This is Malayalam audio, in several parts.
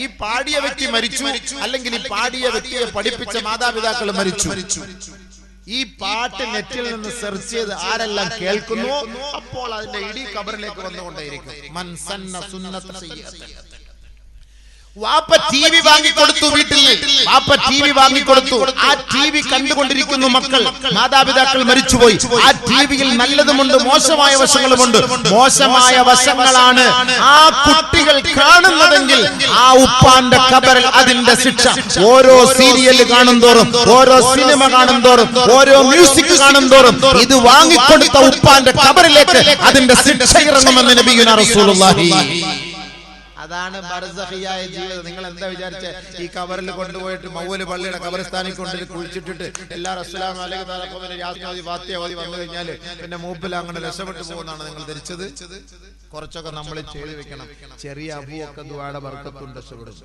ഈ പാടിയ വ്യക്തി മരിച്ചു, അല്ലെങ്കിൽ ഈ പാടിയ വ്യക്തിയെ പഠിപ്പിച്ച മാതാപിതാക്കൾ മരിച്ചു. ഈ പാട്ട് നെറ്റിൽ നിന്ന് സെർച്ച് ചെയ്ത് ആരെല്ലാം കേൾക്കുന്നു, അപ്പോൾ അതിന്റെ ഇടി ഖബറിലേക്ക് വന്നുകൊണ്ടേയിരിക്കും. മൻ സന്ന സുന്നത സയ്യിഅത. വാപ്പ ടിവി വാങ്ങിക്കൊടുത്തു, വീട്ടിൽ വാപ്പ ടിവി വാങ്ങിക്കൊടുത്തു. ആ ടിവി കണ്ടുകൊണ്ടിരിക്കുന്നു മക്കൾ. മാതാപിതാക്കൾ മരിച്ചുപോയി. ആ ടിവിയിൽ നല്ലതുമുണ്ട്, മോശമായ വശങ്ങളുമുണ്ട്. മോശമായ വശങ്ങളാണ് ആ കുട്ടികൾ കാണുന്നതെങ്കിൽ ആ ഉപ്പാന്റെ ഖബറിൽ അതിന്റെ ശിക്ഷ. ഓരോ സീരിയൽ കാണുന്തോറും, ഓരോ സിനിമ കാണുന്തോറും, ഓരോ മ്യൂസിക് കാണുന്തോറും ഇത് വാങ്ങിക്കൊടുത്ത ഉപ്പാന്റെ ഖബറിലേക്ക് അതിന്റെ ശിക്ഷ ഇറങ്ങുമെന്ന് നബിയുനാ റസൂലുള്ളാഹി. അതാണ് ബർസഖിയായ ജീവിതം. നിങ്ങൾ എന്താ വിചാരിച്ച ഈ ഖബറിൽ കൊണ്ടുപോയിട്ട് മൗലവി പള്ളിയുടെ ഖബർസ്ഥാനിൽ കൊണ്ട് കുഴിച്ചിട്ടിട്ട് എല്ലാവരും അസ്സലാമു അലൈക്കും ഫാത്തിഹ ഓതി വന്നു കഴിഞ്ഞാൽ പിന്നെ മൂപ്പിൽ അങ്ങനെ രക്ഷപ്പെട്ടു പോകുന്നതാണ് നിങ്ങൾ ധരിച്ചത്? കുറച്ചൊക്കെ നമ്മൾ ചെയ്തു വെക്കണം. ചെറിയ അബുവൊക്കെ ദുആയുടെ ബർക്കത്തുണ്ട്, രക്ഷപ്പെടും.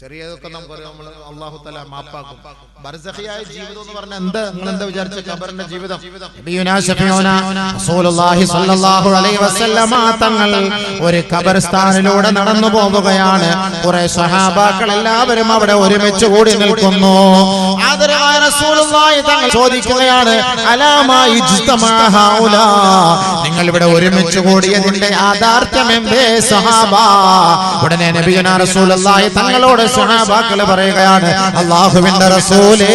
ചെറിയതൊക്കെ നമുക്ക് നമ്മൾ അല്ലാഹു തആല മാപ്പാക്കും. ബർസഖിയായ ജീവിതം എന്ന് പറഞ്ഞാൽ എന്താ? നിങ്ങൾ എന്താ വിചാരിച്ച ഖബറിന്റെ ജീവിതം? നബിയുനാ ശഫീഉനാ റസൂലുള്ളാഹി സ്വല്ലല്ലാഹു അലൈഹി വസല്ലമ തങ്ങൾ ഒരു ഖബർസ്ഥാനിലൂടെ നടന്നു പോവുകയാണ്. കുറെ സ്വഹാബാക്കൾ എല്ലാവരും അവിടെ ഒരുമിച്ച് കൂടി നിൽക്കുന്നു. ആദരവായ റസൂലുള്ളാഹി തങ്ങൾ ചോദിക്കുകയാണ്, അലാമാ ഇജ്തമാ ഹൗലാ, നിങ്ങൾ ഇവിടെ ഒരുമിച്ച് കൂടിയതിന്റെ യാഥാർത്ഥ്യം എന്തേ സ്വഹാബാ? ഉടനെ നബിയുനാ റസൂലുള്ളാഹി തങ്ങളോട് സ്വഹാബാക്കൾ പറയുകയാണ്, അല്ലാഹുവിന്റെ റസൂലേ,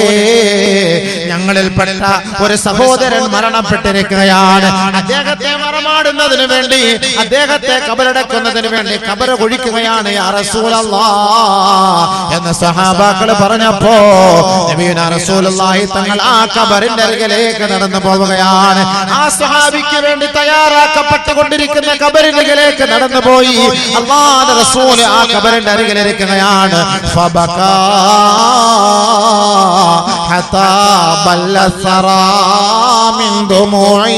ഞങ്ങളിൽപ്പെട്ട ഒരു സഹോദരൻ മരണപ്പെട്ടിരിക്കുകയാണ്. അദ്ദേഹത്തെ മറമാടുന്നതിന് വേണ്ടി, അദ്ദേഹത്തെ ഖബറടക്കുന്നതിന് വേണ്ടി ഖബർ കുഴിക്കുകയാണ് യാ റസൂലല്ലാഹ് എന്ന് സ്വഹാബാക്കൾ പറഞ്ഞപ്പോ നബിയുനാ റസൂലുള്ളാഹി തങ്ങൾ ആ ഖബറിന്റെ അരികിലേക്ക് നടന്നു പോവുകയാണ്. ആ സ്വഹാബിക്ക് വേണ്ടി തയ്യാറാക്കപ്പെട്ടുകൊണ്ടിരിക്കുന്ന ഖബറിന്റെ അരികിലേക്ക് നടന്നുപോയി. അല്ലാഹുവിന്റെ റസൂൽ ആ ഖബറിന്റെ അരികിലിരിക്കുകയാണ്. ഫബകാ ഹത്താ ബല്ല സറാ മിൻ ദുമൂഇ.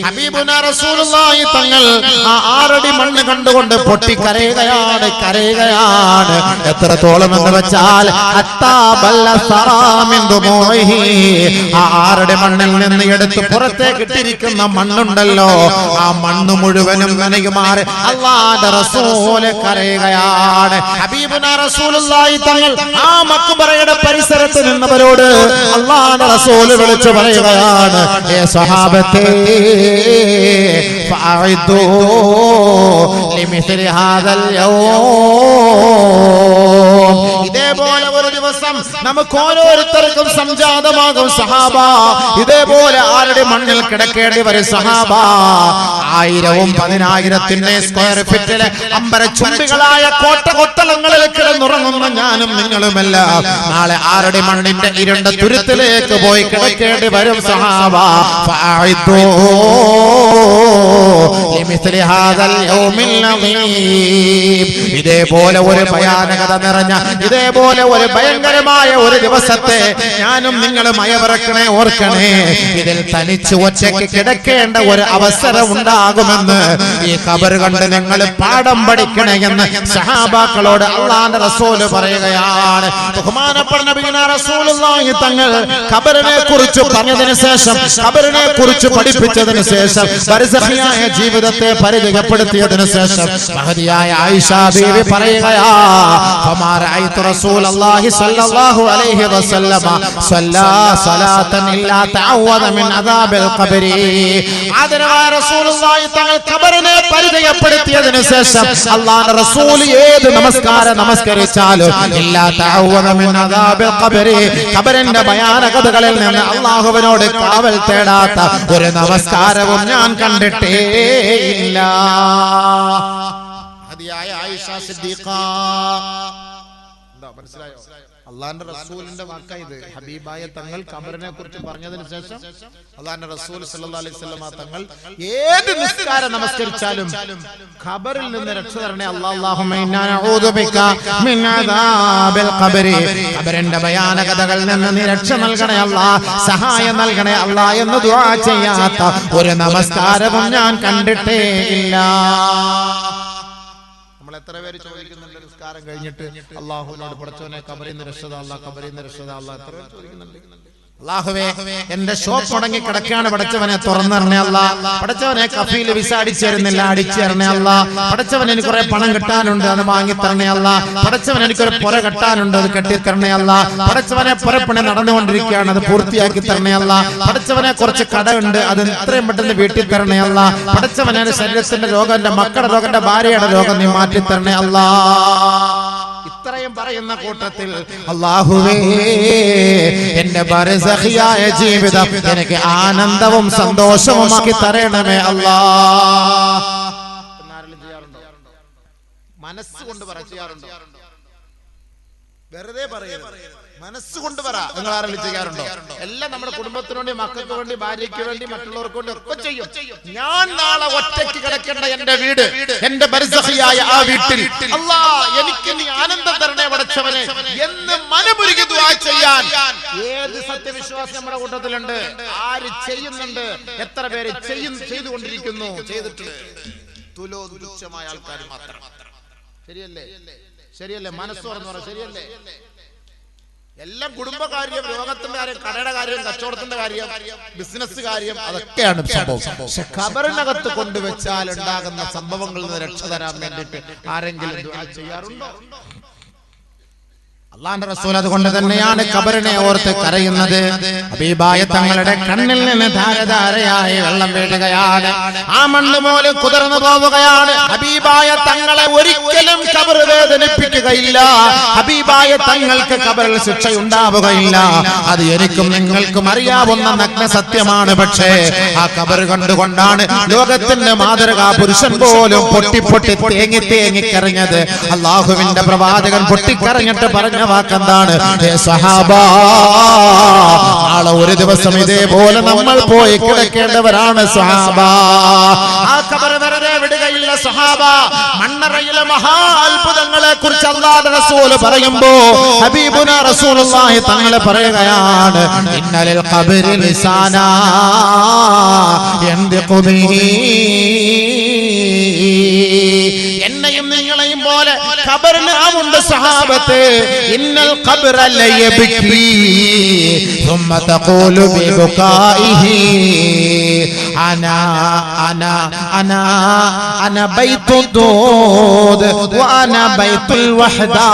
ഹബീബുനാ റസൂലുള്ളാഹി തങ്ങൾ ആ 6 അടി മണ്ണ് കണ്ടുകൊണ്ട് പൊട്ടിക്കരയുകയാണ്, കരയുകയാണ്. എത്രത്തോളം എന്ന് വെച്ചാൽ ഹത്താ ബല്ല സറാ മിൻ ദുമൂഇ. ആ 6 അടി മണ്ണിൽ നിന്ന് എടുത്ത് പുറത്തേക്ക് ഇട്ടിരിക്കുന്ന മണ്ണുണ്ടല്ലോ, ആ മണ്ണ് മുഴുവനും നനയുമാറ് അല്ലാഹുവിന്റെ റസൂൽ കരയുകയാണ്. ഹബീബുനാ റസൂലുള്ളാഹി തങ്ങൾ ആ മക്ബറയുടെ പരിസരത്ത് നിന്നവരോട് അല്ലാഹുവിന്റെ റസൂൽ വിളിച്ചു പറയുകയാണ്, ഏ സ്വഹാബത്തേ, ഫഅഇദൂ ലിമിസ്ലി ഹാദൽ യൗം. ഇതേപോലെ ഒരു ദിവസം നമുക്ക് ഓരോരുത്തർക്കും സംജാതമാകും സഹാബ. ഇതേപോലെ ആരുടെ മണ്ണിൽ കിടക്കേണ്ടി വരും സഹാബ. 1000-ഉം 10,000-ത്തിന്റെ സ്ക്വയർ ഫീറ്റിലെ അമ്പരച്ചുംബികളായ കോട്ടകൊത്തളങ്ങളിൽ കിടന്നുറങ്ങുന്ന ഞാനും നിങ്ങളുമെല്ലാം നാളെ ആരുടെ മണ്ണിന്റെ ഇരുണ്ട തുരുത്തിലേക്ക് പോയി കിടക്കേണ്ടി വരും സഹാബ. ഫഅഇദൂ ലിമിസ്ലി ഹാദൽ യൗമിൽ അദീം. ഇതേപോലെ ഒരു ഭയാനകത നിറഞ്ഞ, ഇതേപോലെ ഒരു ഭയങ്കരമായ ഒരു ദിവസത്തെ ഞാനും നിങ്ങളും അയവിറക്കണേ, ഓർക്കണേ. ഇതിൽ തനിച്ച് ഒറ്റയ്ക്ക് കിടക്കേണ്ട ഒരു അവസരം ഉണ്ടാകുമെന്ന് ഈ ഖബർ കണ്ട് നിങ്ങൾ പാഠം പഠിക്കണേ എന്ന് സഹാബാക്കളോട് അല്ലാഹുവിന്റെ റസൂൽ പറയുകയാണ്. ബഹുമാനപ്പെട്ട നബിയുനാ റസൂലുള്ളാഹി തങ്ങൾ ഖബറിനെ കുറിച്ച് പറഞ്ഞതിന് ശേഷം, ഖബറിനെ കുറിച്ച് പഠിപ്പിച്ചതിന് ശേഷം, ബർസഖിയായ ജീവിതത്തെ പരിചയപ്പെടുത്തിയതിന് ശേഷം മഹദിയായ ആയിഷ ബീവി പറയുകയാ, ഫമാ റഅയ്തു റസൂലല്ലാഹി സ്വല്ലല്ലാഹു അലൈഹി വസല്ലമ സ്വല്ലാ സ്വലാത്തൻ ഇല്ലാ തഅവദ മിൻ അദാബിൽ ഖബരി. ആദരവായ റസൂലുള്ളാഹി തങ്ങൾ ഖബറിനെ പരിചയപ്പെടുത്തിയതിന് ശേഷം അല്ലാഹുവിന്റെ റസൂൽ ഏത് നമസ്കാരം നമസ്കരിച്ചാലും ഇല്ലാ തഅവദ മിൻ അദാബിൽ ഖബരി, ഖബറിന്റെ ഭയാനകതകളിൽ നിന്ന് അല്ലാഹുവിനോട് കാവൽ തേടാത്ത ഒരു നമസ്കാരവും ഞാൻ കണ്ടിട്ടേ ഇല്ല. ഹദിയായ ആയിഷ സിദ്ദീഖ. എന്താ മനസ്സിലായോ? അള്ളാന്റെ റസൂലിന്റെ വാക്കായത്. ഹബീബായ തങ്ങൾ ഖബറിനെ കുറിച്ച് പറഞ്ഞതിന് ശേഷം അള്ളാന്റെ റസൂൽ സല്ലല്ലാഹു അലൈഹി വസല്ലം തങ്ങൾ ഏത് നിസ്കാരം നമസ്കരിച്ചാലും ഖബറിൽ നിന്ന് രക്ഷ തരണേ അല്ലാഹുമ്മ ഇന്നാ നഊദു ബിക മിൻ അദാബിൽ ഖബരി, ഖബറിന്റെ ഭയാനകതകളിൽ നിന്ന് നീ രക്ഷ നൽകണേ അല്ലാഹ്, സഹായം നൽകണേ അല്ലാഹ് എന്ന് ദുആ ചെയ്യാത്ത ഒരു നമസ്കാരവും ഞാൻ കണ്ടിട്ടേ ഇല്ല. എത്ര പേര് ചോദിക്കുന്നുണ്ട് നിസ്കാരം കഴിഞ്ഞിട്ട് അല്ലാഹുവിനോട് പടച്ചോനെ ഖബറിൽ നിന്ന് രക്ഷ താ അല്ലാഹ്, ഖബറിൽ നിന്ന് രക്ഷ താ അല്ലാഹ്? എത്ര പേര് ചോദിക്കുന്നുണ്ട്? അല്ലാഹുവേ എന്റെ ഷോപ്പ് മുടങ്ങി കിടക്കുകയാണ്, പടച്ചവനെ തുറന്നിറണേ അല്ലാ. പടച്ചവനെ കഫീൽ വിസ അടിച്ചു തരുന്നില്ല, അടിച്ചു തരണേ അല്ലാ. പടച്ചവൻ എനിക്ക് കുറെ പണം കിട്ടാനുണ്ട്, അത് വാങ്ങി തരണേ അല്ലാ. പടച്ചവൻ എനിക്കൊരു പുര കെട്ടാനുണ്ട്, അത് കെട്ടിത്തരണേ അല്ലാ. പടച്ചവനെ പുരപ്പണി നടന്നുകൊണ്ടിരിക്കുകയാണ്, അത് പൂർത്തിയാക്കി തരണേ അല്ലാ. പടച്ചവനെ കുറച്ച് കടയുണ്ട്, അത് എത്രയും പെട്ടെന്ന് വീട്ടിൽ തരണേ അല്ലാ. പടച്ചവനെ ശരീരത്തിന്റെ രോഗം, എന്റെ മക്കളുടെ രോഗം, എന്റെ ഭാര്യയുടെ രോഗം നീ മാറ്റി തരണേ അല്ലാ. ഇത്രയും പറയുന്ന കൂട്ടത്തിൽ അല്ലാഹുവേ എന്റെ ബർസഖിയായ ജീവിതം എനിക്ക് ആനന്ദവും സന്തോഷവുമാക്കി തരണമേ അല്ലാ. മനസ്സുകൊണ്ട് പറയാറുണ്ടോ? വെറുതെ പറയരുത്, മനസ്സുകൊണ്ട് പറ. നിങ്ങൾ ആരെങ്കിലും ചെയ്യാറുണ്ടോ? എല്ലാം നമ്മുടെ കുടുംബത്തിന് വേണ്ടി, മക്കൾക്ക് വേണ്ടി, ഭാര്യയ്ക്ക് വേണ്ടി, മറ്റുള്ളവർക്ക് വേണ്ടി ഒക്കെ ചെയ്യും. ഞാൻ നാളെ ഒറ്റയ്ക്ക് കിടക്കേണ്ട എന്റെ വീട്, എന്റെ ബർസഖിയായ ആ വീട്ടിൽ അല്ലാ എനിക്ക് നീ ആനന്ദം തരണേ പടച്ചവനെ എന്ന് മനമുരുകി ദുആ ചെയ്യാൻ ഏത് സത്യവിശ്വാസം നമ്മുടെ കൂട്ടത്തിലുണ്ട്? ആര് ചെയ്യുന്നുണ്ട്? എത്ര പേര് ചെയ്തുകൊണ്ടിരിക്കുന്നു? ചെയ്തിട്ടുണ്ട് തുലോതുച്ഛമായ ആൾക്കാർ മാത്രം. ശരിയല്ലേ? ശരിയല്ലേ? മനസ്സോർന്ന് പറ, ശരിയല്ലേ? എല്ലാം കുടുംബകാര്യം, രോഗത്തിന്റെ കാര്യം, കടയുടെ കാര്യം, കച്ചവടത്തിന്റെ കാര്യം, ബിസിനസ് കാര്യം, അതൊക്കെയാണ് സംഭവം. പക്ഷെ ഖബറിനകത്ത് കൊണ്ടുവച്ചാൽ ഉണ്ടാകുന്ന സംഭവങ്ങളിൽ നിന്ന് രക്ഷ തരാൻ വേണ്ടിയിട്ട് ആരെങ്കിലും ദുആ ചെയ്യാറുണ്ടോ? അല്ലാഹുവിന്റെ റസൂൽ അതുകൊണ്ട് തന്നെയാണ് ഖബറിനെ ഓർത്ത് കരയുന്നത്. ഹബീബായ തങ്ങളുടെ കണ്ണിൽ നിന്ന് ധാരധാരയായി വെള്ളം വീഴുകയാണ്, ആ മണ്ണ് പോലും കുതിർന്നു പോവുകയാണ്. ഹബീബായ തങ്ങളെ ഒരിക്കലും ഖബർ വേദനിപ്പിക്കുകയില്ല, ഹബീബായ തങ്ങൾക്ക് ഖബറിൽ ശിക്ഷയുണ്ടാവുകയില്ല. അത് എനിക്കും നിങ്ങൾക്കും അറിയാവുന്ന നഗ്ന സത്യമാണ്. പക്ഷേ ആ ഖബർ കണ്ടുകൊണ്ടാണ് ലോകത്തിന്റെ മാതൃകാ പുരുഷൻ പോലും പൊട്ടി പൊട്ടി തേങ്ങി തേങ്ങി കരഞ്ഞത്. അല്ലാഹുവിന്റെ പ്രവാചകൻ പൊട്ടിക്കരഞ്ഞിട്ട് പറഞ്ഞ വാക്കെന്താണ്? സഹാബാ, നാളെ ഒരു ദിവസം ഇതേപോലെ നമ്മൾ പോയി കിടക്കേണ്ടവരാണ് സഹാബാ. ആ ഖബർ വെറുതെ വിടുകയില്ല സഹാബാ. മണ്ണറയിലെ മഹാ അത്ഭുതങ്ങളെ കുറിച്ച് അല്ലാഹുവിന്റെ റസൂൽ പറയുമ്പോ ഹബീബുനാ റസൂലുള്ളാഹി തങ്ങൾ പറയുകയാണ്, ഇന്നലിൽ ഖബരി ലിസാനാ യൻദിഖു ബിഹി. എന്നെയും നിങ്ങളെയും പോലെ ഖബറിന് ആമുണ്ട് സഹാബത്തെ. ഇന്നൽ ഖബ്റ ലയബ്കി ثم تقول ببكائه أنا بيت الدود وأنا بيت الوحدة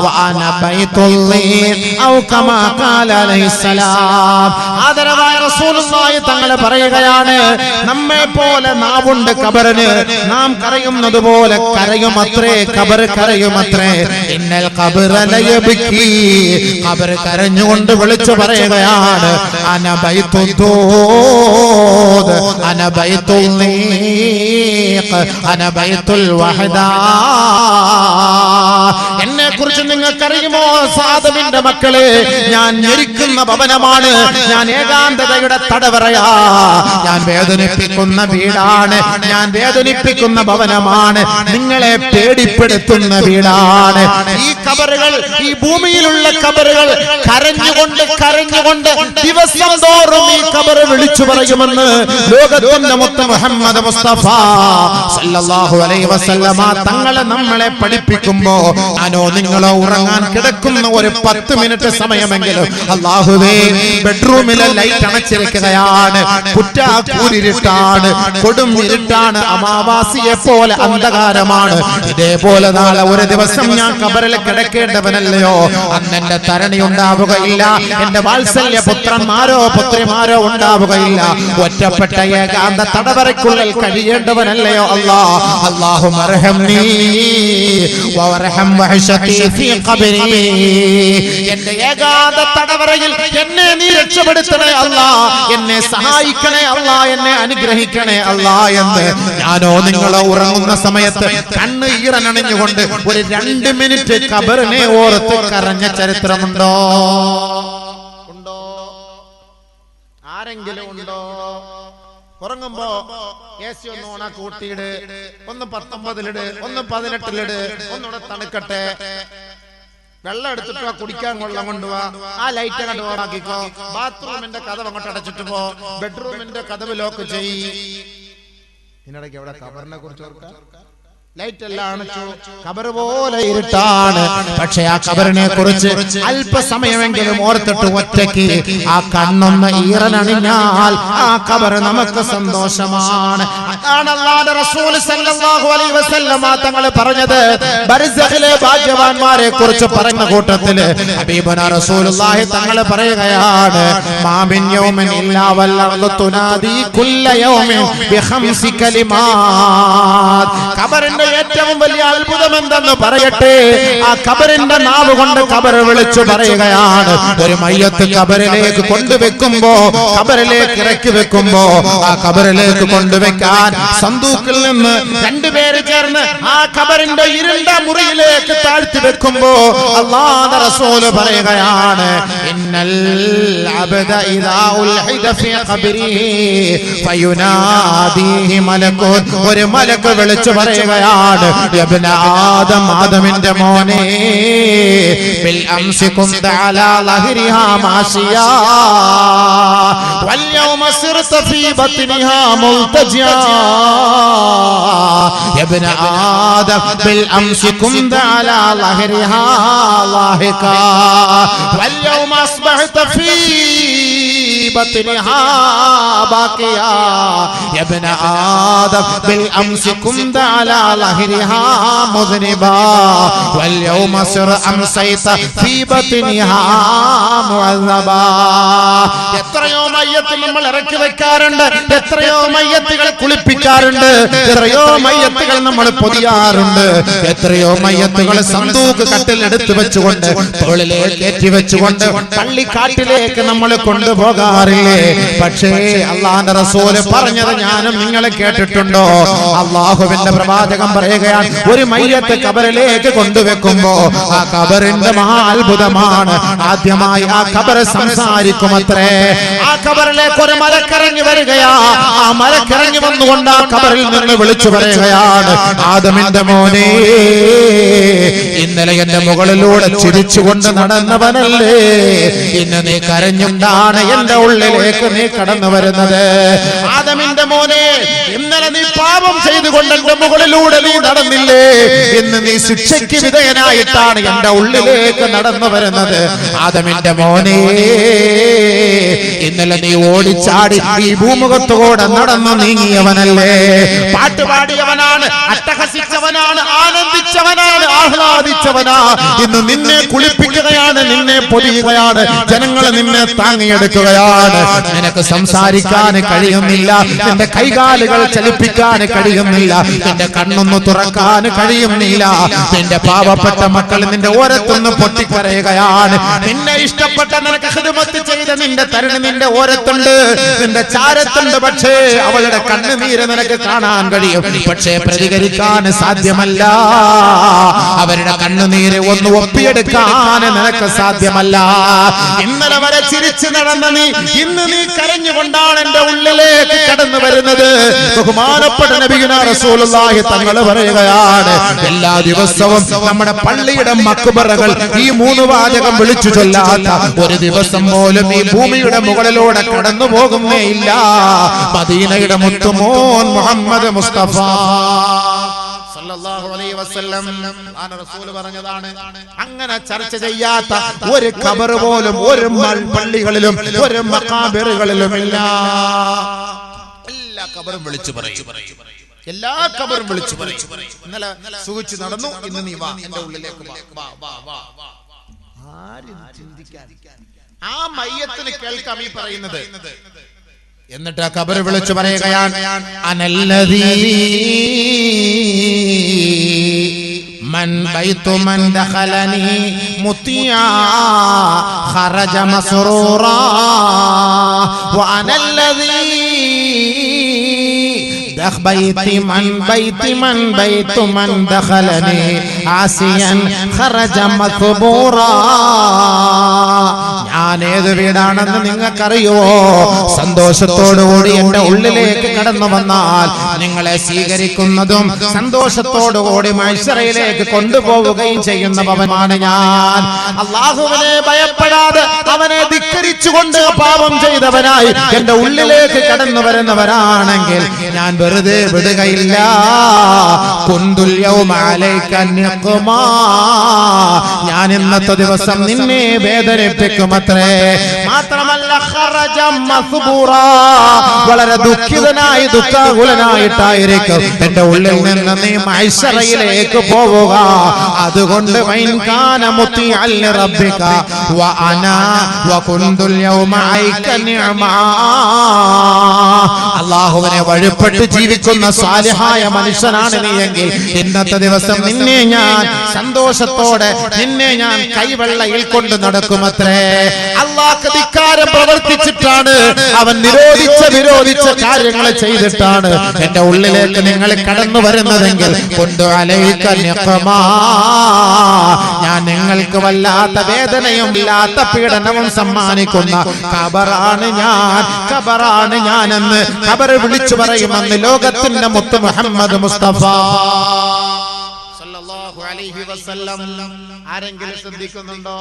وأنا بيت الليل أو كما قال عليه السلام. ആദരവായ റസൂലുള്ളാഹി തങ്ങൾ പറയുകയാണ്, നമ്മെ പോലെ നാവുണ്ട് ഖബറിന്, നാം കരയുന്നത് പോലെ കരയുമത്രേ ഖബർ, കരയുമത്രേ. ഇന്നൽ ഖബ്റ ലയബ്കി, ഖബർ കരഞ്ഞുകൊണ്ട് വിളിച്ചു പറയുകയാണ്, അന ബൈത്തുദ്ദൂദ് അന ബൈത്തുൽ നീഖ് അന ബൈത്തുൽ വഹദ. എന്നെ കുറിച്ച് നിങ്ങൾക്കറിയുമോ സാദമിന്റെ മക്കളെ? ഞാൻ ഞെരിക്കുന്ന ഭവനമാണ്, ഞാൻ ഏകാന്തതയുടെ തടവറയാ, ഞാൻ വേദനിപ്പിക്കുന്ന വീടാണ്, ഞാൻ വേദനിപ്പിക്കുന്ന ഭവനമാണ്, നിങ്ങളെ പേടിപ്പെടുത്തുന്ന വീടാണ്. ഈ ഖബറുകൾ, ഈ ഭൂമിയിലുള്ള ഖബറുകൾ കരഞ്ഞുകൊണ്ട് കരഞ്ഞുകൊണ്ട് ദിവസം തോറും ഈ ഖബർ വിളിച്ചു പറയുമെന്ന് ലോകത്തിന്റെ മുത്ത് മുഹമ്മദ് മുസ്തഫ സല്ലല്ലാഹു അലൈഹി വസല്ലമ തങ്ങളെ നമ്മളെ പഠിപ്പിക്കുമ്പോ ഞാനോ നിങ്ങളോ ഉറങ്ങാൻ കിടക്കുന്ന ഒരു 10 മിനിറ്റ് സമയമെങ്കിലും അല്ലാഹുവേ ബെഡ്റൂമിലെ ലൈറ്റ് അണച്ചിരിക്കുകയാണ്, കുറ്റാക്കൂരിട്ടാണ്, കൊടും ഇരുട്ടാണ്, അമാവാസിയെ പോലെ അന്ധകാരമാണ്. ഇതേപോലെ നാളെ ഒരു ദിവസം ഞാൻ ഖബറിൽ കിടക്കേണ്ടവനല്ലയോ? അന്ന് എന്റെ തരണി ഉണ്ടാവുകയില്ല, എന്റെ വാത്സല്യ പുത്രന്മാരോ പുത്രിമാരോ ഉണ്ടാവുകയില്ല. ഒറ്റപ്പെട്ട ഏകാന്ത തടവറയ്ക്കുള്ളിൽ കഴിയേണ്ടവനല്ലയോ അല്ലാ? അല്ലാഹുമ്മ അർഹംനി വഅർഹം വഹശതി ഫീ ഖബരി. എന്റെ ഏകാന്ത തടവറയിൽ എന്നെ നീ രക്ഷപ്പെടുത്തണേ അല്ലാ, എന്നെ സഹായിക്കണേ അല്ലാ, എന്നെ അനുഗ്രഹിക്കണേ അല്ലാ എന്ന് ഞാനോ നിങ്ങളോ ഉറങ്ങുന്ന സമയത്ത് കണ്ണ് ഈറനണിഞ്ഞുകൊണ്ട് ഒരു 2 മിനിറ്റ് ഖബറിനെ ഓർത്ത് കരഞ്ഞ ചരിത്രമുണ്ടോ? ഉണ്ടോ? ആരെങ്കിലും ഉണ്ടോ? ഉറങ്ങുമ്പോ AC ഒന്ന് ഓണാക്കി കൂട്ടിയിട്, ഒന്ന് 19-ലിട്, ഒന്ന് 18-ലിട്, ഒന്നുകൂടെ തണുക്കട്ടെ. വെള്ളം എടുത്തിട്ടോ, കുടിക്കാൻ വെള്ളം കൊണ്ടുപോവാ, ആ ലൈറ്റ് അങ്ങോട്ട് ഓണാക്കിക്കോ. ബാത്റൂമിന്റെ കഥവ് അങ്ങോട്ട് അടച്ചിട്ട് പോ, ബെഡ്റൂമിന്റെ കഥവ് ലോക്ക് ചെയ്യ്. ഇതിനിടയ്ക്ക് എവിടെ ഖബറിനെ കുറിച്ച് ഓർക്കാം? ലൈറ്റ് എല്ലാം അണച്ചു, ഖബർ പോലെ ഇരുട്ടാണ്. പക്ഷെ ആ ഖബറിനെ കുറിച്ച് അല്പസമയമെങ്കിലും ഓർത്തിട്ട് ഒറ്റയ്ക്ക് ആ കണ്ണൊന്ന് ഈറനണിഞ്ഞാൽ ആ ഖബർ നമുക്ക് സന്തോഷമാണ്. അതാണ് അല്ലാഹുവിന്റെ റസൂൽ സല്ലല്ലാഹു അലൈഹി വസല്ലമ തങ്ങൾ പറഞ്ഞത്. ബർസഖിലെ ഭാഗ്യവാന്മാരെ കുറിച്ച് പറയുന്ന കൂട്ടത്തില് ഹബീബുനാ റസൂലുള്ളാഹി തങ്ങൾ പറയുകയാണ്, മാ മിൻ യൗമിൻ ഇല്ലാ വല്ലർദു തുനാദി കുല്ല യൗമിൻ ബിഖംസി കലിമാത്. ഖബറിന്റെ ഏറ്റവും വലിയ അത്ഭുതം എന്തെന്ന് പറയട്ടെ, ആ ഖബറിന്റെ നാവ് കൊണ്ട് ഖബർ വിളിച്ചു പറയുകയാണ്. ഒരു മയ്യത്ത് ഖബറിലേക്ക് കൊണ്ടുവെക്കുമ്പോ, ഖബറിലേക്ക് ഇറക്കി വെക്കുമ്പോ, ആ ഖബറിലേക്ക് കൊണ്ടുവെക്കാൻ സന്തൂക്കിൽ നിന്ന് രണ്ടുപേര് ചേർന്ന് ആ ഖബറിന്റെ ഇരുണ്ട മുറിയിലേക്ക് താഴ്ത്തി വെക്കുമ്പോ അല്ലാഹുവിന്റെ റസൂൽ പറയുകയാണ്, ഇന്നൽ അബ്ദ ഇദാ ഉൽഹിദ ഫീ ഖബരിഹി ഫയുനാദിഹി മലകുൻ. ഒരു മലക്ക് വിളിച്ചു പറയുകയാണ്, യബ്ന ആദം, ആദമിന്റെ മോനെ, ബിൽ അംസി കുന്ത അലാ ലഹരിഹാ മാശിയാ വൽ യൗമ സിർത ഫീ ബത്നിഹാ മുൽതജിയാ. യബ്ന ആദം ബിൽ അംസി കുന്ത അലാ ലഹരിഹാ ലാഹികാ വൽ യൗമ അസ്ബഹത ഫീ ബത്നിഹാ ബാക്കിയാ. യബ്ന ആദം ബിൽ അംസി കുന്ത അലാ ലഹരിഹാ മുദ്നിബാ വൽ യൗമ സിർ അംസൈത ഫീ ബത്നിഹാ മുഅദ്ദബാ. എത്രയോ മയ്യത്ത് നമ്മൾ ഇറക്കി വെക്കാറുണ്ട്, എത്രയോ മയ്യത്തുകൾ കുളിപ്പിക്കാറുണ്ട്, എത്രയോ മയ്യത്തുകൾ നമ്മൾ പൊതിയാറുണ്ട്, എത്രയോ മയ്യത്തുകൾ സന്തൂക്ക് കട്ടിൽ എടുത്തു വെച്ചുകൊണ്ട് തോളിലേക്ക് കയറ്റി വെച്ചുകൊണ്ട് പള്ളിക്കാട്ടിലേക്ക് നമ്മൾ കൊണ്ടുപോകാറില്ലേ? പക്ഷേ അല്ലാഹുവിന്റെ റസൂല് പറഞ്ഞത് ഞാനും നിങ്ങളെ കേട്ടിട്ടുണ്ടോ? അല്ലാഹുവിന്റെ പ്രവാചകൻ പറയുകയാണ്, ഒരു മയ്യത്ത് ഖബറിലേക്ക് കൊണ്ടുവെക്കുമ്പോ ആ ഖബറിന്റെ മഹാ അത്ഭുതമാണ്. ആദ്യമായി ആ ഖബർ സംസാരിക്കുമത്രേ. ആ ഖബറിലേക്ക് ഒരു മലക്കിറങ്ങി വരികയാ. ആ മലക്കിറങ്ങി വന്നുകൊണ്ട് ആ ഖബറിൽ നിന്ന് വിളിച്ചു പറയുകയാണ്, ആദമിന്റെ മോനെ, ഇന്നലെ എന്റെ മുകളിലൂടെ ചിരിച്ചുകൊണ്ട് നടന്നവനല്ലേ, ഇന്ന് നീ കരഞ്ഞുകൊണ്ടാണ് എന്റെ ഉള്ളിലേക്ക് നീ കടന്നു വരുന്നത്. ആദമിന്റെ മോനെ, ഇന്നലെ നീ പാപം ചെയ്തുകൊണ്ട് എന്റെ മുകളിലൂടെ നീ നടന്നില്ലേ, ഇന്ന് നീ ശിക്ഷയ്ക്ക് വിധേയനായിട്ടാണ് എന്റെ ഉള്ളിലേക്ക് നടന്നു വരുന്നത്. ആദമിന്റെ മോനെ, ഇന്നലെ നീ ഓടിച്ചാടി ഈ ഭൂമുഖത്തോടെ നടന്നു നീങ്ങിയവനല്ലേ, പാട്ടുപാടിയവനാണ്, അട്ടഹസിച്ചവനാണ്, ആനന്ദിച്ചവനാണ്, ആഹ്ലാദിച്ചവനാ. ഇന്ന് നിന്നെ കുളിപ്പിക്കുകയാണ്, നിന്നെ പൊതിയുകയാണ്, ജനങ്ങൾ നിന്നെ താങ്ങിയെടുക്കുകയാണ്. നിനക്ക് സംസാരിക്കാൻ കഴിയുന്നില്ല, നിന്റെ കൈകാലുകൾ ചലിപ്പിക്കാൻ കഴിയുന്നില്ല, നിന്റെ കണ്ണൊന്ന് തുറക്കാൻ കഴിയുന്നില്ല. നിന്റെ പാവപ്പെട്ട മക്കൾ നിന്റെ ഓരത്തൊന്ന് പൊട്ടിക്കരയുകയാണ്. നിന്നെ ഇഷ്ടപ്പെട്ട, നിനക്ക് ഖിദ്മത്ത് ചെയ്ത നിന്റെ തരുണി നിന്റെ ഓരത്തുണ്ട്, നിന്റെ ചാരത്തുണ്ട്. പക്ഷേ അവളുടെ കണ്ണുനീര് നിനക്ക് കാണാൻ കഴിയും, പക്ഷേ പ്രതികരിക്കാൻ സാധ്യമല്ല. അവരുടെ കണ്ണുനീര് ഒന്ന് ഒപ്പിയെടുക്കാൻ നിനക്ക് സാധ്യമല്ല. ഇന്നലെ വരെ ചിരിച്ചു നടന്ന നീ ഇന്ന് നീ കരഞ്ഞുകൊണ്ടാണ് എന്റെ ഉള്ളിലേക്ക് കടന്നു വരുന്നത്. ബഹുമാനപ്പെട്ട നബിയുനാ റസൂലുള്ളാഹി തങ്ങൾ പറയുകയാണ്, എല്ലാ ദിവസവും നമ്മുടെ പള്ളിയുടെ മക്ബറകൾ ഈ മൂന്ന് വാചകം വിളിച്ചു ചൊല്ലാത്ത ഒരു ദിവസം പോലും ഈ ഭൂമിയുടെ മുകളിലൂടെ കടന്നു പോകുന്നേ ഇല്ല. മദീനയുടെ മുത്തുമോൻ മുഹമ്മദ് മുസ്തഫ സല്ലല്ലാഹു അലൈഹി വസല്ലം റസൂൽ പറഞ്ഞതാണ്, അങ്ങനെ ചർച്ച ചെയ്യാത്ത ഒരു ഖബർ പോലും ഒരു പള്ളികളിലും ഒരു മഖാബറുകളിലും ഇല്ല. എല്ലാ ഖബറും വിളിച്ചു പറയും, എല്ലാ ഖബറും വിളിച്ചു പറയും. ഇന്നലെ സുഖിച്ചു നടന്നു, ഇന്ന് നീ വാ എന്റെ ഉള്ളിലേക്ക് വാ. ആരും ചിന്തിക്കാൻ ആ മയ്യത്തിന് കേൾക്കാം ഈ പറയുന്നത്. എന്നിട്ട് ആ ഖബർ വിളിച്ചു പറയുകയാണ്, അനല്ലദീ മൻ ബൈതു മൻ ദഖലനി മുത്തിയാ ഖറജ മസ്റൂറാ വ അനല്ലദീ بيت من دخلني عاسيا خرج مكبورا. ഞാൻ ഏത് വീടാണെന്ന് നിങ്ങൾക്കറിയുമോ? സന്തോഷത്തോടുകൂടി എന്റെ ഉള്ളിലേക്ക് കടന്നു വന്നാൽ നിങ്ങളെ സ്വീകരിക്കുന്നതും സന്തോഷത്തോടുകൂടി മഹ്ശറയിലേക്ക് കൊണ്ടുപോവുകയും ചെയ്യുന്ന ഭവനാണ് ഞാൻ. അല്ലാഹുവിനെ ഭയപ്പെടാതെ അവനെ ധിക്കരിച്ചുകൊണ്ട് പാപം ചെയ്തവനായി എന്റെ ഉള്ളിലേക്ക് കടന്നു വരുന്നവരാണെങ്കിൽ ഞാൻ വെറുതെ വെറുതെ വിടുകയില്ല. കുന്തുൽ യൗമ അലൈക നിഖ്മാ, ഞാൻ ഇന്നത്തെ ദിവസം നിന്നെ വേദനിപ്പിക്കുമത്രേ. മാത്രമല്ല ഖറജ മസ്ബൂറാ, വളരെ ദുഃഖിതനായി ദുഃഖാകുലനായിട്ടായിരിക്കും എന്റെ ഉള്ളിൽ നിന്ന് നീ മഹ്ശറയിലേക്ക് പോവുക. അതുകൊണ്ട് വൈൻ കാന മുത്തിഅൽ റബ്ബിക വ അനാ വ കുന്തുൽ യൗമ അലൈക നിഅമാ, അല്ലാഹുവിനെ വഴിപ്പെട്ട് ജീവിക്കുന്ന സാലിഹായ മനുഷ്യനാണ് നീ എങ്കിൽ ഇന്നത്തെ ദിവസം നിന്നെ ഞാൻ സന്തോഷത്തോടെ നിന്നെ ഞാൻ കൈവെള്ളയിൽ കൊണ്ട് നടക്കുമത്രേ. അല്ലാഹുക്ക് ധിക്കാരം പ്രവർത്തിച്ചിട്ടാണ്, അവൻ വിരോധിച്ച കാര്യങ്ങൾ ചെയ്തിട്ടാണ് എന്റെ ഉള്ളിലേക്ക് നിങ്ങൾ കടന്നു വരുന്നതെങ്കിൽ കൊണ്ട് അലൈക നിഖ്മാ, ഞാൻ നിങ്ങൾക്ക് വല്ലാത്ത വേദനയും ഇല്ലാത്ത പീഡനവും സമ്മാനിക്കുന്ന ഖബറാണ് ഞാനെന്ന് ഖബർ വിളിച്ചു പറയുമെന്ന് ലോകത്തിന്റെ മുത്ത് മുഹമ്മദ് മുസ്തഫ സല്ലല്ലാഹു അലൈഹി വസല്ലം. ആരെങ്കിലും ശ്രദ്ധിക്കുന്നുണ്ടോ?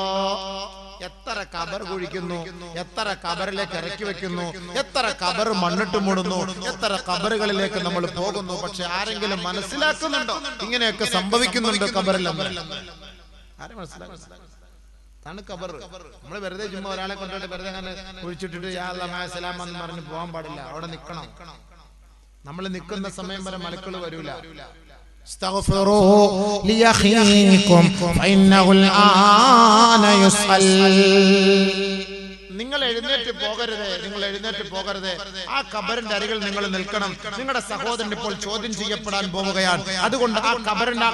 എത്ര ഖബർ കുഴിക്കുന്നു, എത്ര ഖബറിലേക്ക് ഇറക്കി വെക്കുന്നു, എത്ര ഖബർ മണ്ണിട്ട് മൂടുന്നു, എത്ര ഖബറുകളിലേക്ക് നമ്മൾ പോകുന്നു. പക്ഷെ ആരെങ്കിലും മനസ്സിലാക്കുന്നുണ്ടോ ഇങ്ങനെയൊക്കെ സംഭവിക്കുന്നുണ്ട് ഖബറിൽ? ആരും മനസ്സിലാക്കുന്നില്ല. അതാണ് ഖബർ. നമ്മൾ വെറുതെ ചുമ്മാ ഒരാളെ കൊണ്ടിട്ട് വെറുതെ അങ്ങനെ കുഴിച്ചിട്ടിട്ട് യാ അല്ലാഹ് മഅ സലാം എന്ന് പറഞ്ഞ് പോകാൻ പാടില്ല. അവിടെ നിൽക്കണം. നമ്മൾ നിൽക്കുന്ന സമയം വരെ മലക്കുകൾ വരൂല. استغفروا لأخيكم فإنه الآن يسأل. നിങ്ങൾ എഴുന്നേറ്റ് പോകരുത്. ആ ഖബറിന്റെ അരികിൽ നിങ്ങൾ നിൽക്കണം. നിങ്ങളുടെ സഹോദരൻ ഇപ്പോൾ ചോദ്യം ചെയ്യപ്പെടാൻ പോവുകയാണ്. അതുകൊണ്ട് ആ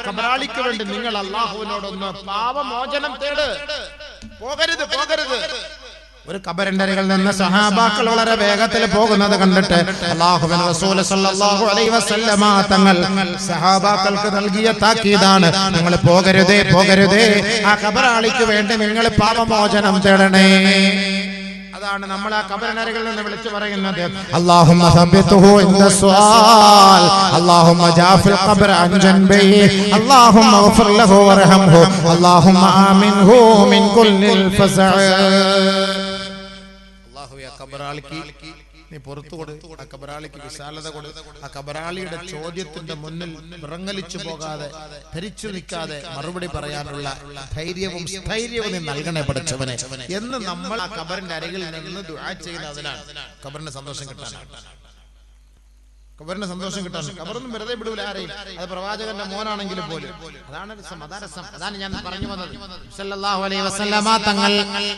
ഖബറാളിക്ക് വേണ്ടി നിങ്ങൾ അല്ലാഹുവിനോടൊന്ന് പാപമോചനം തേട്. പോകരുത്. ഒരു ഖബറിന്റെ അരികിൽ നിന്ന് സഹാബാക്കൾ വളരെ വേഗത്തിൽ പോകുന്നത് കണ്ടിട്ട് അല്ലാഹുവിന്റെ റസൂൽ സല്ലല്ലാഹു അലൈഹി വസല്ലമ തങ്ങൾ സഹാബാക്കൾക്ക് നൽകിയ താക്കീതാണ്, നിങ്ങൾ പോകരുതേ. ആ ഖബറാളിക്ക് വേണ്ടി നിങ്ങൾ പാപമോചനം തേടണേ. അതാണ് നമ്മൾ ആ ഖബറിനരികിൽ നിന്ന് വിളിച്ചു പറയുന്നത്. അല്ലാഹുമ്മ സബ്ബിതുഹു ഇൻദ സുആൽ, അല്ലാഹുമ്മ ജാഫിൽ ഖബ്റ അൻ ജൻബിഹി, അല്ലാഹുമ്മഗ്ഫിർ ലഹു വർഹംഹു, അല്ലാഹുമ്മ ആമിൻഹു മിൻ കുല്ലിൽ ഫസഅ. അല്ലാഹുവേ, ഖബറാളിക്ക് നീ പുറത്തു കൊടു, ആ ഖബറാളിക്ക് വിശാലത കൊടു. ആ ഖബറാളിയുടെ ചോദ്യത്തിന്റെ മുന്നിൽ വിറങ്ങലിച്ചു പോകാതെ, ധരിച്ചു നിൽക്കാതെ മറുപടി പറയാനുള്ള ധൈര്യവും സ്ഥൈര്യവും നീ നൽകണേ പഠിച്ചവനെ എന്ന് നമ്മൾ ആ ഖബറിന്റെ അരികിൽ നിന്ന് ദുആ ചെയ്യുന്നതിനാണ് ഖബറിന് സന്തോഷം കിട്ടാനാണ്. ഖബറൊന്നും വെറുതെ വിടൂല ആരെയും. അത് പ്രവാചകന്റെ മോനാണെങ്കിലും പോലും. അതാണ് രസം. അതാണ് ഞാൻ പറഞ്ഞു വന്നത്. സല്ലല്ലാഹു അലൈഹി വസല്ലമ തങ്ങൾ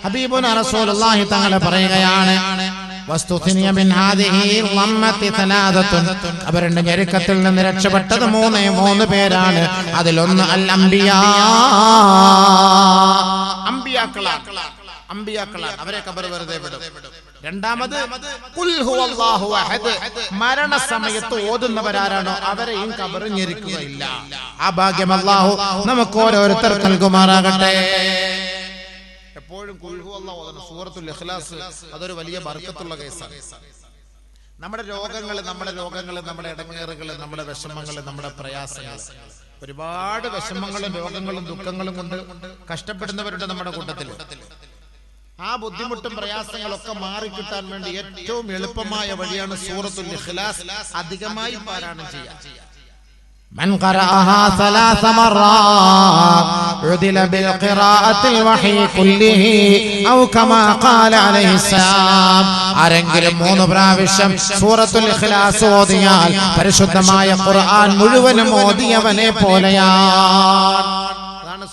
ഹബീബുനാ റസൂലുള്ളാഹി തങ്ങൾ പറയുകയാണ്, വസ്തുഖിനിയ മിൻ ഹാദിഹി ളമ്മത്തി തലാദത്തുൻ, ഖബറിന്റെ ഞെരുക്കത്തിൽ നിന്ന് രക്ഷപ്പെട്ടത് മൂന്ന് പേരാണ്. അതിലൊന്ന് അൽ അംബിയാ, അംബിയാക്കളാണ്. അവരെ ഖബർ വെറുതെ വിടും. രണ്ടാമത് ഖുൽ ഹുവല്ലാഹു അഹദ്, മരണസമയത്ത് ഓതുന്നവരാരാണോ അവരെയും ഖബർ ഞെരുക്കുകയില്ല. ആ ഭാഗ്യം അല്ലാഹു നമുക്ക് ഓരോരുത്തർക്കും നൽകുമാറാകട്ടെ. എപ്പോഴും ഖുൽ ഹുവല്ലാഹു ഓതണം. സൂറത്തുൽ ഇഖ്ലാസ് അതൊരു വലിയ ബർക്കത്തുള്ള കേസാണ്. നമ്മുടെ രോഗങ്ങൾ, നമ്മുടെ ഇടങ്ങേറുകൾ, നമ്മുടെ വിഷമങ്ങൾ, നമ്മുടെ പ്രയാസങ്ങൾ, ഒരുപാട് വിഷമങ്ങളും രോഗങ്ങളും ദുഃഖങ്ങളും കൊണ്ട് കഷ്ടപ്പെടുന്നവരുടെ നമ്മുടെ കൂട്ടത്തിൽ. ആ ബുദ്ധിമുട്ടും പ്രയാസങ്ങളൊക്കെ മാറിക്കിട്ടാൻ വേണ്ടി ഏറ്റവും എളുപ്പമായ വഴിയാണ് സൂറത്തുൽ ഇഖ്ലാസ് അധികമായി പാരായണം ചെയ്യുക. من قرأها 3 مرات عدل بالقراءة الوحي كله أو كما قال عليه السلام. ആരെങ്കിലും 3 പ്രാവശ്യം സൂറത്തുൽ ഇഖ്ലാസ് ഓതിയാൽ പരിശുദ്ധമായ ഖുർആൻ മുഴുവനും ഓതിയവനെ പോലെയാണ്.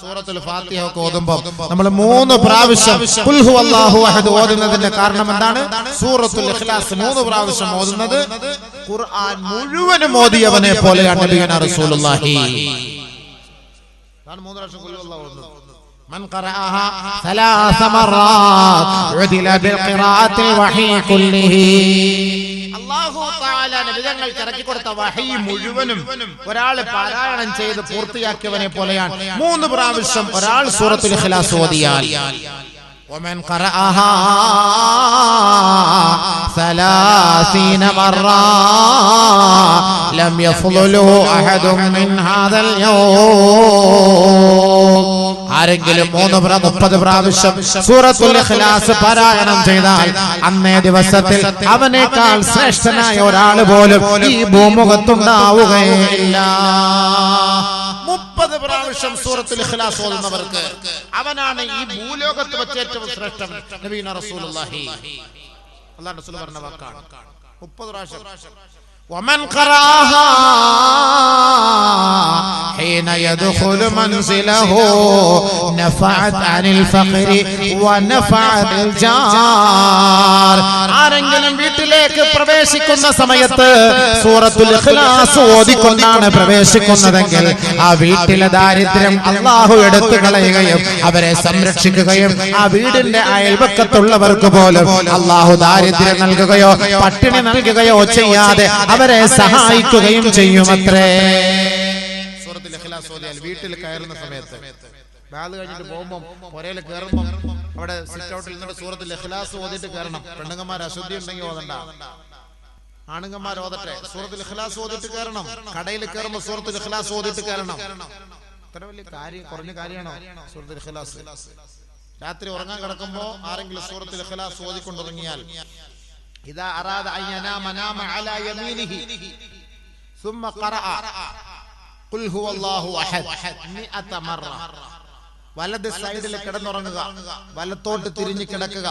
സൂറത്തുൽ ഫാത്തിഹ ഒക്കെ ഓതുമ്പോൾ നമ്മൾ 3 പ്രാവശ്യം ഖുൽ ഹുവല്ലാഹു അഹദ് ഓതുന്നതിന്റെ കാരണം എന്താണ്? സൂറത്തുൽ ഇഖ്ലാസ് 3 പ്രാവശ്യം ഓതുന്നത് ഖുർആൻ മുഴുവനും ഓതിയവനെ പോലെയാണ് നബിയുനാ റസൂലുള്ളാഹി. അതാണ് 3 പ്രാവശ്യം ഖുൽ ഹുവല്ലാഹു ഓതുന്നത്. من قرأها 3 مرات عدل بالقراءة الوحي كله. അല്ലാഹു തആല നബിതങ്ങൾക്ക് ഇറക്കി കൊടുത്ത വഹി മുഴുവനും ഒരാൾ പാരായണം ചെയ്ത് പൂർത്തിയാക്കിയവനെ പോലെയാണ്. 3 പ്രാവശ്യം ഒരാൾ സൂറത്തുൽ ഇഖ്ലാസ് ഓതിയാൽ. ومن قرأها 30 مرة لم يفضله أحد من هذا اليوم. ആരെങ്കിലും 30 പ്രാവശ്യം സൂറത്തുൽ ഇഖ്ലാസ് പാരായണം ചെയ്താൽ അന്നേ ദിവസത്തിൽ അവനേക്കാൾ ശ്രേഷ്ഠനായ ഒരാൾ പോലും ഈ ഭൂമുഖത്തുണ്ടാവുകയില്ല. 30 പ്രാവശ്യം സൂറത്തുൽ ഇഖ്ലാസ് ഓതുന്നവർക്ക് അവനാണ് ഈ ഭൂലോകത്ത് വെച്ച് ഏറ്റവും ശ്രേഷ്ഠൻ. നബിയുനാ റസൂലുള്ളാഹി അല്ലാഹുവിന്റെ റസൂൽ പറഞ്ഞ വാക്കാണ്. 30 പ്രാവശ്യം. ومن قرأها حين يدخل منزله نفعت عن الفقر ونفعت الجار. ആരെങ്കിലും വീട്ടിലേക്ക് പ്രവേശിക്കുന്ന സമയത്ത് സൂറത്തുൽ ഇഖ്ലാസ് ഓതിക്കൊണ്ടാണ് പ്രവേശിക്കുന്നതെങ്കിൽ ആ വീട്ടിലെ ദാരിദ്ര്യം അല്ലാഹു എടുത്തു കളയുകയും അവരെ സംരക്ഷിക്കുകയും ആ വീടിന്റെ അയൽപക്കത്തുള്ളവർക്ക് പോലും അല്ലാഹു ദാരിദ്ര്യം നൽകുകയോ പട്ടിണി നൽകുകയോ ചെയ്യാതെ അവരെ സഹായിക്കുകയും ചെയ്യുമത്രേ. സൂറത്തുൽ ഇഖ്ലാസ് ഓതിയാൽ വീട്ടിൽ കയറുന്ന സമയത്ത് ബാഗ് കഴിഞ്ഞിട്ട് പോകുമ്പോൾ പുരയിൽ കയറുമ്പോൾ അവിടെ സിറ്റ് ഔട്ടിൽ നിന്നിട്ട് സൂറത്തുൽ ഇഖ്ലാസ് ഓതിയിട്ട് കയറണം. പെണ്ണുങ്ങന്മാർ അശുദ്ധി ഉണ്ടെങ്കിൽ ഓതണ്ട, ആണുങ്ങന്മാർ ഓതട്ടെ. സൂറത്തുൽ ഇഖ്ലാസ് ഓതിയിട്ട് കയറണം. കടയിൽ കയറുമ്പോൾ സൂറത്തുൽ ഇഖ്ലാസ് ഓതിയിട്ട് കയറണം. അത്ര വലിയ കാര്യം, കുറഞ്ഞ കാര്യമാണോ സൂറത്തുൽ ഇഖ്ലാസ്? രാത്രി ഉറങ്ങാൻ കിടക്കുമ്പോൾ ആരെങ്കിലും സൂറത്തുൽ ഇഖ്ലാസ് ഓതിക്കൊണ്ടുറങ്ങിയാൽ إذا أراد أن ينام نام على يمينه ثم قرأ قل هو الله أحد 100 مرة. വലത് സൈഡിൽ കിടന്നുറങ്ങുക, വലത്തോട്ട് തിരിഞ്ഞു കിടക്കുക,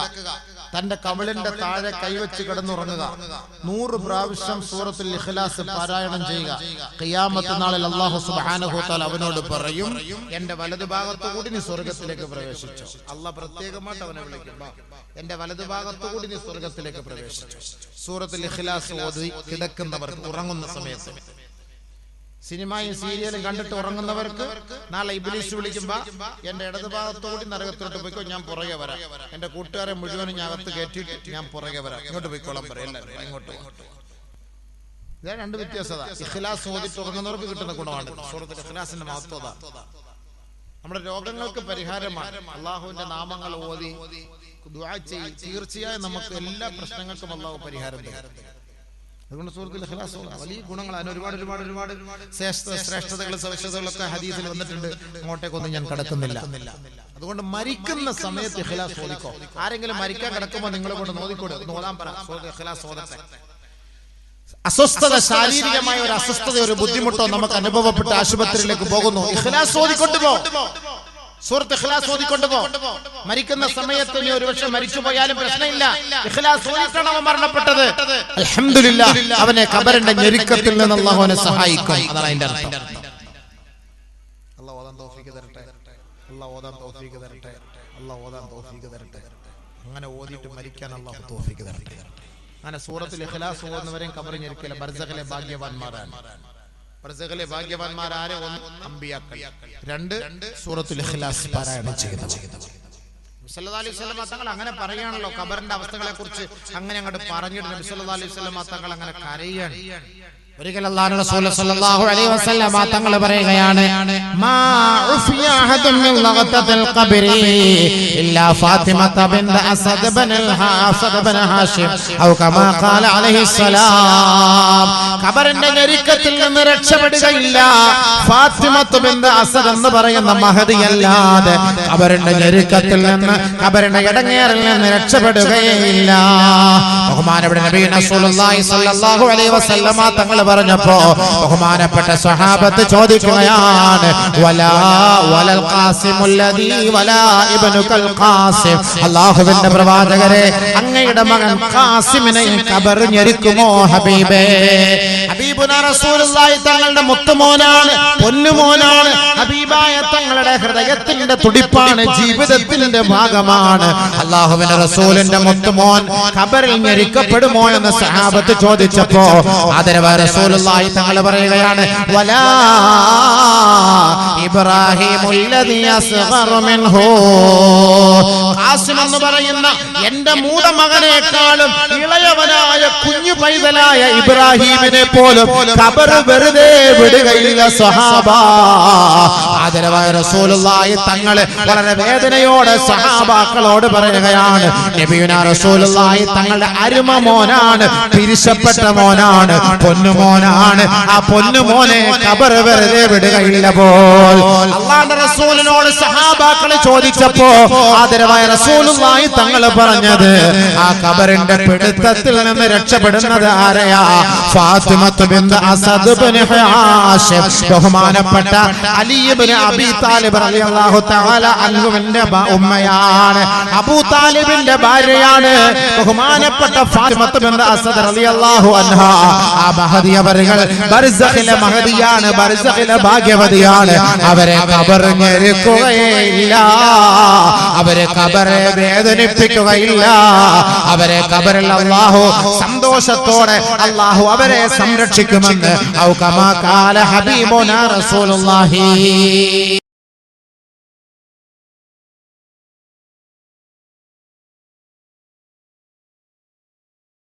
തന്റെ കവിളിന്റെ താഴെ കൈവച്ച് കിടന്നുറങ്ങുക. 100 പ്രാവശ്യം സൂറത്തുൽ ഇഖ്ലാസ് പാരായണം ചെയ്യുക. ഖിയാമത്ത് നാളിൽ അല്ലാഹു സുബ്ഹാനഹു വ തആല അവനോട് പറയും, എന്റെ വലതു ഭാഗത്തു കൂടി നീ സ്വർഗ്ഗത്തിലേക്ക് പ്രവേശിച്ചു. അല്ലാഹ് പ്രത്യേകമായിട്ട് അവനെ വിളിക്കും, എന്റെ വലതു ഭാഗത്തു കൂടി നീ സ്വർഗ്ഗത്തിലേക്ക് പ്രവേശിച്ചു. സൂറത്തുൽ ഇഖ്ലാസ് ഓതി കിടക്കുന്നവർക്ക് ഉറങ്ങുന്ന സമയത്ത്, സിനിമയും സീരിയലും കണ്ടിട്ട് ഉറങ്ങുന്നവർക്ക് നാളെ ഇബ്ലീസ് വിളിക്കുമ്പോ എന്റെ ഇടതു ഭാഗത്തോടി നരകത്തോട്ട് പോയിക്കോ, ഞാൻ പുറകെ വരാം. എന്റെ കൂട്ടുകാരെ മുഴുവനും ഞാൻ അകത്ത് കയറ്റിയിട്ട് ഞാൻ പുറകെ വരാം, ഇങ്ങോട്ട് പോയിക്കോളാൻ പറയാം, എല്ലാവരും ഇങ്ങോട്ട്. ഇതാണ് 2 വ്യത്യാസത. ഇഖ്ലാസ് ഓതിട്ട് ഉറങ്ങുന്നവർക്ക് കിട്ടുന്ന ഗുണമാണ് സൂറത്തുൽ ഇഖ്ലാസിന്റെ മഹത്വത. നമ്മുടെ രോഗങ്ങൾക്ക് പരിഹാരമാണ്. അള്ളാഹുവിന്റെ നാമങ്ങൾ ഓതി ദുആ ചെയ്യ്, തീർച്ചയായും നമുക്ക് എല്ലാ പ്രശ്നങ്ങൾക്കും അള്ളാഹു പരിഹാരം തരും. അതുകൊണ്ട് സൂറത്തുൽ ഇഖ്ലാസ് വലിയ ഗുണങ്ങൾ, അതിന് ഒരുപാട് ശ്രേഷ്ഠതകൾ സവിശേഷതകളൊക്കെ ഹദീസിൽ വന്നിട്ടുണ്ട്. അങ്ങോട്ടേക്കൊന്നും ഞാൻ കടക്കുന്നില്ല. അതുകൊണ്ട് മരിക്കുന്ന സമയത്ത് ഇഖ്ലാസ് ഓതിക്കോ. ആരെങ്കിലും മരിക്കാൻ കിടക്കുമ്പോൾ നിങ്ങളെ കൊണ്ട് ഓതിക്കോട്, ഓതാൻ പറ, സൂറത്തുൽ ഇഖ്ലാസ് ഓതട്ടെ. അസ്വസ്ഥത, ശാരീരികമായ ഒരു അസ്വസ്ഥത, ഒരു ബുദ്ധിമുട്ടോ നമുക്ക് അനുഭവപ്പെട്ട് ആശുപത്രിയിലേക്ക് പോകുന്നു, ഇഖ്ലാസ് ഓതിക്കൊണ്ടുപോ, സൂറത്ത് ഇഖ്ലാസ് ഓതിക്കൊണ്ടുപോ. മരിക്കുന്ന സമയത്ത് നീ ഒരുപക്ഷെ മരിച്ചുപോയാലും പ്രശ്നമില്ല, ഇഖ്ലാസ് ഓതിട്ടാണ് അവൻ മരണപ്പെട്ടത്. അൽഹംദുലില്ലാഹ്, അവനെ ഖബറിന്റെ ഞെരുക്കത്തിൽ നിന്ന് അല്ലാഹു അവനെ സഹായിക്കും. അതാണ് അതിന്റെ അർത്ഥം. അല്ലാഹു ഓതാൻ തൗഫീഖ് തരട്ടെ, അല്ലാഹു ഓതാൻ തൗഫീഖ് തരട്ടെ, അല്ലാഹു ഓതാൻ തൗഫീഖ് തരട്ടെ. അങ്ങനെ ഓതിയിട്ട് മരിക്കാൻ അല്ലാഹു തൗഫീഖ് തരട്ടെ. അങ്ങനെ സൂറത്തുൽ ഇഖ്ലാസ് ഓതുന്നവരെയും ഖബർ ഞെരുക്കില്ല, ബർസഖിലെ ഭാഗ്യവാന്മാരാണ്. ബർസഖിലെ ഭാഗ്യവാന്മാരാരെ? 1 അമ്പിയാക്കൾ, 2 സൂറത്തുൽ ഇഖ്ലാസ് പാരായണം ചെയ്യുന്നവർ. സല്ലല്ലാഹു അലൈഹി വസല്ലം തങ്ങൾ അങ്ങനെ പറയാണല്ലോ, ഖബറിന്റെ അവസ്ഥകളെ കുറിച്ച് അങ്ങനെ അങ്ങോട്ട് പറഞ്ഞിട്ട് നബി സല്ലല്ലാഹു അലൈഹി വസല്ലം തങ്ങൾ അങ്ങനെ കരയാണ്. ഒരിക്കൽ അല്ലാഹുവിന്റെ റസൂൽ സല്ലല്ലാഹു അലൈഹി വസല്ലം തങ്ങൾ പറയുകയാണ്, മാ ഉഫിയ അഹദുൻ മിൻ ലഗതത്തിൽ ഖബ്രി ഇല്ലാ ഫാത്തിമത ബിൻത് അസദ് ബിൻ ഹാഷിം ഔ കമാ ഖാല അലൈഹി സലാം. ഖബറിന്റെ ഞെരുക്കത്തിൽ നിന്ന് രക്ഷപ്പെടുകയില്ല ഫാത്തിമത്ത് ബിൻത് അസദ് എന്ന് പറയുന്ന മഹദിയല്ലാതെ. ഖബറിന്റെ ഞെരുക്കത്തിൽ നിന്ന്, ഖബറിന്റെ ഇടങ്ങേറിൽ നിന്ന് രക്ഷപ്പെടുകയില്ല. ബഹുമാനപ്പെട്ട നബി റസൂലുള്ളാഹി സ്വല്ലല്ലാഹു അലൈഹി വസല്ലം തങ്ങൾ പറഞ്ഞപ്പോ ബഹുമാനപ്പെട്ട സ്വഹാബത്ത് ചോദിക്കുകയാണ്, വലാ വലൽ ഖാസിമുല്ലദീ വലാ ഇബ്നുൽ ഖാസിം, അല്ലാഹുവിന്റെ പ്രവാചകരെ, അങ്ങയുടെ മകൻ ഖാസിമിനെ ഖബർ ഞെരുക്കുമോ ഹബീബേ? ഹബീബുനാ റസൂലുള്ളാഹി തങ്ങളുടെ മുത്തുമോനാണ്, പൊന്നുമോനാണ്. ഹബീബായ തങ്ങളുടെ ഹൃദയത്തിന്റെ തുടിപ്പാണ്, ജീവിതത്തിന്റെ ഭാഗമാണ്. അല്ലാഹുവിന്റെ റസൂലിന്റെ മുത്തുമോൻ ഖബറിൽ ഞെരുക്കപ്പെടുമോ എന്ന് സ്വഹാബത്ത് ചോദിച്ചപ്പോ ആദരവായ റസൂലുള്ളാഹി തങ്ങൾ പറയുകയാണ്, വലാ ഇബ്രാഹിമുല്ലദീ അസ്ഗറു മിൻഹു, ഖാസിം എന്ന് പറയുന്ന എന്റെ മൂത്ത മകനേക്കാളും ഇളയവനായ കുഞ്ഞു പൈതലായ ഇബ്രാഹിമിനെ പോലും ഖബർ വെറുതെ വിടുകയില്ല സഹാബ. ആദരവായ റസൂലുള്ളാഹി തങ്ങൾ വളരെ വേദനയോടെ സഹാബാക്കളോട് പറയുകയാണ്, നബിയുനാ റസൂലുള്ളാഹി തങ്ങളുടെ അരുമ മോനാണ്, പിരിശപ്പെട്ട മോനാണ്, പൊന്നുമോനാണ്. ആ പൊന്നുമോനെ ഖബർ വെറുതെ വിടുകയില്ല പോൽ. അല്ലാഹു അല്ലാഹുവിന്റെ റസൂലിനോട് സഹാബാക്കൾ ചോദിച്ചപ്പോ ആദരവായ റസൂലുള്ളാഹി തങ്ങൾ പറഞ്ഞത് ആ ഖബറിന്റെ പിടുത്തത്തിൽ നിന്ന് രക്ഷപ്പെടുന്നത് ആരെയാ? ഫാത്തിമത്ത് ബിൻത് അസദ് ഇബ്നു ഹാഷിം, ബഹുമാനപ്പെട്ട അലി ഇബ്നു അബീ താലിബ് റളിയല്ലാഹു തആല അൻഹുവിന്റെ ഉമ്മയാണ്, അബൂ താലിബിന്റെ ഭാര്യയാണ് ബഹുമാനപ്പെട്ട ഫാത്തിമത്ത് ബിൻത് അസദ് റളിയല്ലാഹു അൻഹാ. ആ മഹദി അവர்கள் ബർസഖിലെ മഹദിയാണ്, ബർസഖിലെ ഭാഗ്യവതിയാണ്. അവരെ ഖബർ ഞെരുക്കുകയില്ല, അവരെ ഖബറെ വേദനിപ്പിക്കുകയില്ല. അവരെ ഖബറിൽ അല്ലാഹു സന്തോഷത്തോടെ അല്ലാഹു അവരെ സംരക്ഷിക്കുമെന്ന് ഔ കമാ ഖാല ഹബീബുനാ റസൂലുള്ളാഹി.